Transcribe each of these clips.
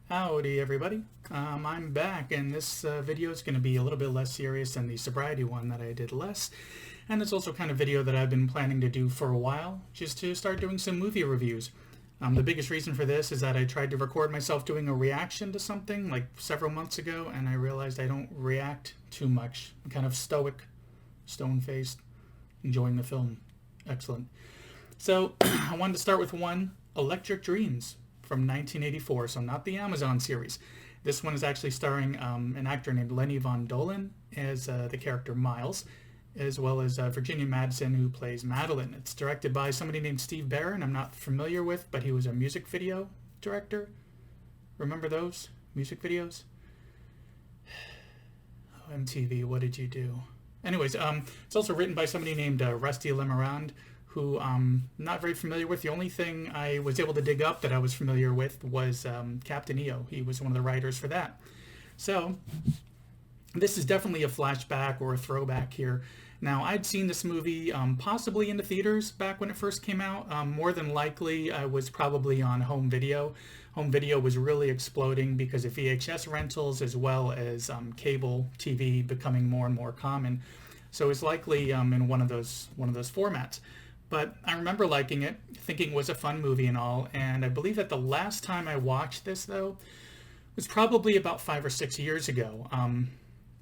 Howdy everybody. I'm back, and this video is going to be a little bit less serious than the sobriety one that I did less, and it's also kind of video that I've been planning to do for a while, just to start doing some movie reviews. The biggest reason for this is that I tried to record myself doing a reaction to something like several months ago, and I realized I don't react too much. I'm kind of stoic, stone-faced, enjoying the film. Excellent. So I wanted to start with one, Electric Dreams, from 1984, so not the Amazon series. This one is actually starring an actor named Lenny Von Dohlen as the character Miles, as well as Virginia Madsen, who plays Madeline. It's directed by somebody named Steve Barron, I'm not familiar with, but he was a music video director. Remember those music videos? Oh, MTV, what did you do? Anyways, it's also written by somebody named Rusty Lemarand, who I'm not very familiar with. The only thing I was able to dig up that I was familiar with was Captain EO. He was one of the writers for that. So this is definitely a flashback or a throwback here. Now, I'd seen this movie possibly in the theaters back when it first came out. More than likely, I was probably on home video. Home video was really exploding because of VHS rentals as well as cable TV becoming more and more common. So it's likely in one of those formats. But I remember liking it, thinking it was a fun movie and all, and I believe that the last time I watched this, though, was probably about 5 or 6 years ago.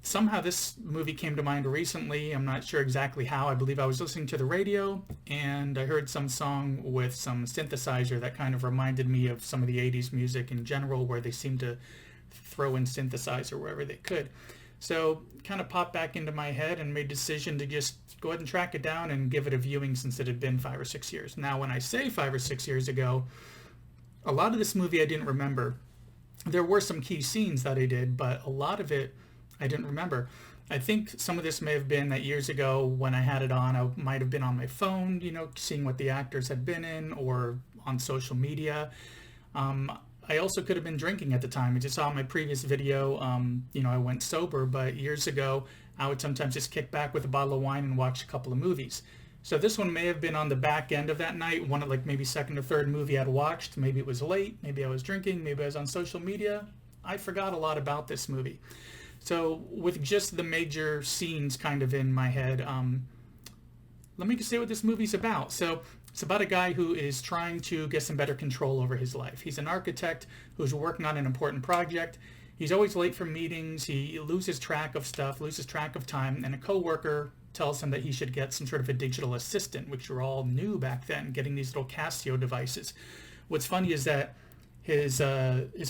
Somehow this movie came to mind recently. I'm not sure exactly how. I believe I was listening to the radio, and I heard some song with some synthesizer that kind of reminded me of some of the 80s music in general, where they seemed to throw in synthesizer wherever they could. So kind of popped back into my head and made a decision to just go ahead and track it down and give it a viewing, since it had been 5 or 6 years. Now, when I say 5 or 6 years ago, a lot of this movie I didn't remember. There were some key scenes that I did, but a lot of it I didn't remember. I think some of this may have been that years ago when I had it on, I might have been on my phone, seeing what the actors had been in, or on social media. I also could have been drinking at the time. I just saw my previous video, I went sober, but years ago, I would sometimes just kick back with a bottle of wine and watch a couple of movies. So this one may have been on the back end of that night, one of like maybe second or third movie I'd watched. Maybe it was late, maybe I was drinking, maybe I was on social media. I forgot a lot about this movie. So with just the major scenes kind of in my head, let me just say what this movie's about. So it's about a guy who is trying to get some better control over his life. He's an architect who's working on an important project. He's always late for meetings. He loses track of stuff, loses track of time, and a coworker tells him that he should get some sort of a digital assistant, which were all new back then, getting these little Casio devices. What's funny is that his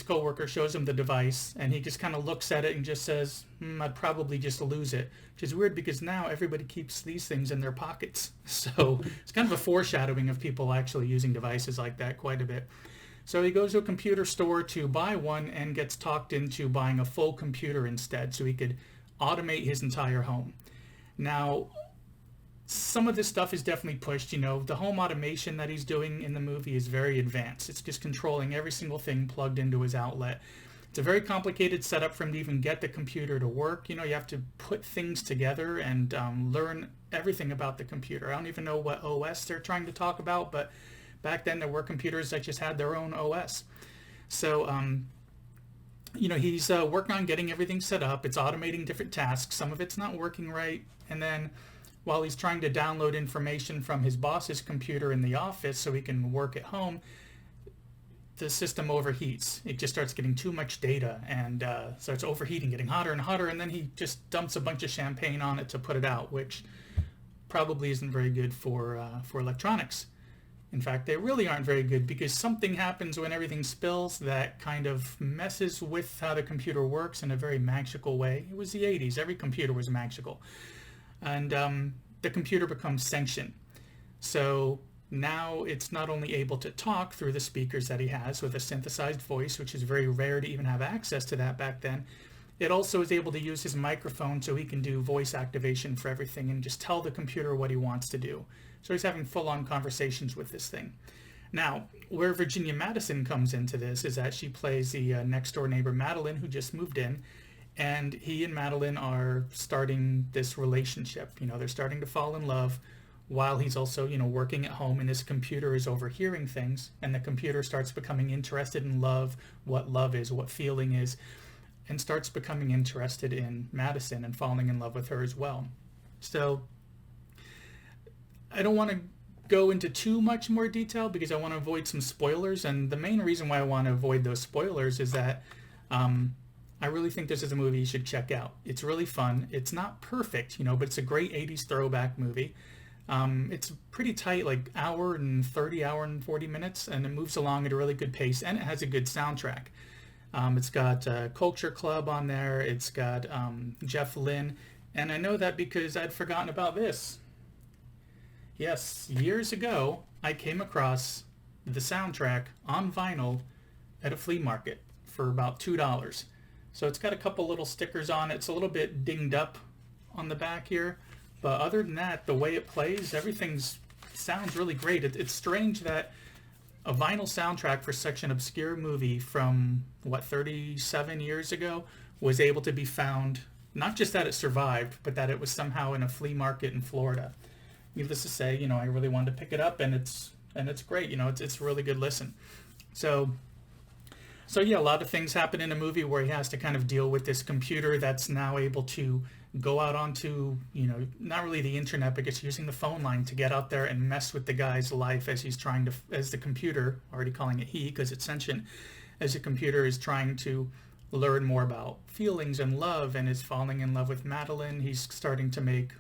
coworker shows him the device, and he just kind of looks at it and just says, I'd probably just lose it, which is weird because now everybody keeps these things in their pockets. So it's kind of a foreshadowing of people actually using devices like that quite a bit. So he goes to a computer store to buy one and gets talked into buying a full computer instead so he could automate his entire home. Now, some of this stuff is definitely pushed. The home automation that he's doing in the movie is very advanced. It's just controlling every single thing plugged into his outlet. It's a very complicated setup for him to even get the computer to work. You have to put things together and learn everything about the computer. I don't even know what OS they're trying to talk about, but back then there were computers that just had their own OS. So, he's working on getting everything set up. It's automating different tasks. Some of it's not working right. And then while he's trying to download information from his boss's computer in the office so he can work at home, the system overheats. It just starts getting too much data and starts overheating, getting hotter and hotter, and then he just dumps a bunch of champagne on it to put it out, which probably isn't very good for electronics. In fact, they really aren't very good because something happens when everything spills that kind of messes with how the computer works in a very magical way. It was the 80s. Every computer was magical. And the computer becomes sentient. So now it's not only able to talk through the speakers that he has with a synthesized voice, which is very rare to even have access to that back then. It also is able to use his microphone so he can do voice activation for everything and just tell the computer what he wants to do. So he's having full-on conversations with this thing. Now, where Virginia Madsen comes into this is that she plays the next-door neighbor Madeline, who just moved in, and he and Madeline are starting this relationship. They're starting to fall in love. while he's also, working at home, and his computer is overhearing things, and the computer starts becoming interested in what love is, what feeling is, and starts becoming interested in Madison and falling in love with her as well. So I don't want to go into too much more detail because I want to avoid some spoilers, and the main reason why I want to avoid those spoilers is that I really think this is a movie you should check out. It's really fun. It's not perfect, but it's a great 80s throwback movie. It's pretty tight, like hour and 40 minutes, and it moves along at a really good pace, and it has a good soundtrack. It's got Culture Club on there. It's got Jeff Lynne, and I know that because I'd forgotten about this. Yes, years ago, I came across the soundtrack on vinyl at a flea market for about $2. So it's got a couple little stickers on it. It's a little bit dinged up on the back here. But other than that, the way it plays, everything sounds really great. It's strange that a vinyl soundtrack for such an obscure movie from, 37 years ago was able to be found, not just that it survived, but that it was somehow in a flea market in Florida. Needless to say, I really wanted to pick it up, and it's great. It's a really good listen. So yeah, a lot of things happen in a movie where he has to kind of deal with this computer that's now able to go out onto, not really the internet, but just using the phone line to get out there and mess with the guy's life as he's trying to, as the computer, already calling it he because it's sentient, as the computer is trying to learn more about feelings and love and is falling in love with Madeline. He's starting to make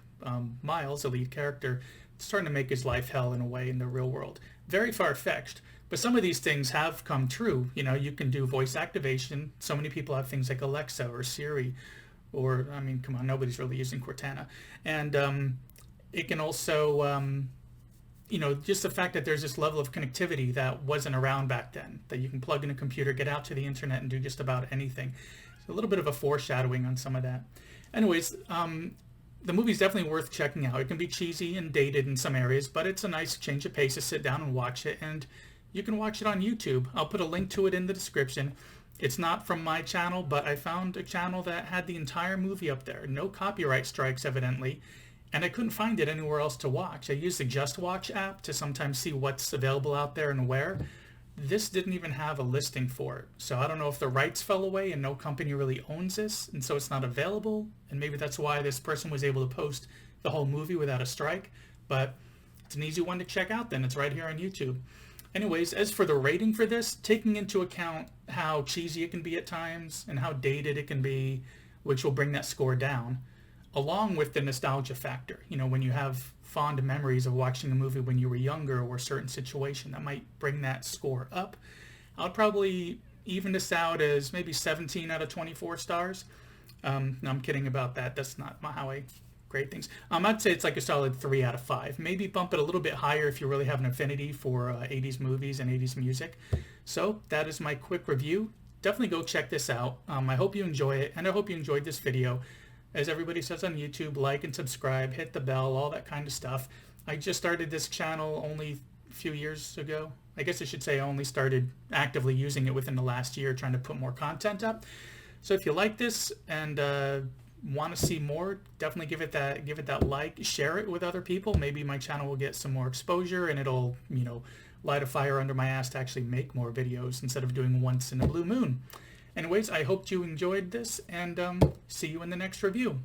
Miles, the lead character, starting to make his life hell in a way in the real world. Very far-fetched. But some of these things have come true. You can do voice activation. So many people have things like Alexa or Siri, or, come on, nobody's really using Cortana. And it can also, just the fact that there's this level of connectivity that wasn't around back then, that you can plug in a computer, get out to the internet, and do just about anything. It's a little bit of a foreshadowing on some of that. Anyways, the movie's definitely worth checking out. It can be cheesy and dated in some areas, but it's a nice change of pace to sit down and watch it, and you can watch it on YouTube. I'll put a link to it in the description. It's not from my channel, but I found a channel that had the entire movie up there. No copyright strikes, evidently, and I couldn't find it anywhere else to watch. I used the Just Watch app to sometimes see what's available out there and where. This didn't even have a listing for it. So I don't know if the rights fell away and no company really owns this, and so it's not available, and maybe that's why this person was able to post the whole movie without a strike, but it's an easy one to check out then. It's right here on YouTube. Anyways, as for the rating for this, taking into account how cheesy it can be at times and how dated it can be, which will bring that score down, along with the nostalgia factor. When you have fond memories of watching a movie when you were younger or a certain situation, that might bring that score up. I would probably even this out as maybe 17 out of 24 stars. No, I'm kidding about that. That's not how I grade things. I'd say it's like a solid 3 out of 5. Maybe bump it a little bit higher if you really have an affinity for 80s movies and 80s music. So that is my quick review. Definitely go check this out. I hope you enjoy it, and I hope you enjoyed this video. As everybody says on YouTube, like and subscribe, hit the bell, all that kind of stuff. I just started this channel only a few years ago. I guess I should say I only started actively using it within the last year, trying to put more content up. So if you like this and want to see more, definitely give it that like, share it with other people. Maybe my channel will get some more exposure, and it'll, light a fire under my ass to actually make more videos instead of doing once in a blue moon. Anyways, I hope you enjoyed this, and see you in the next review.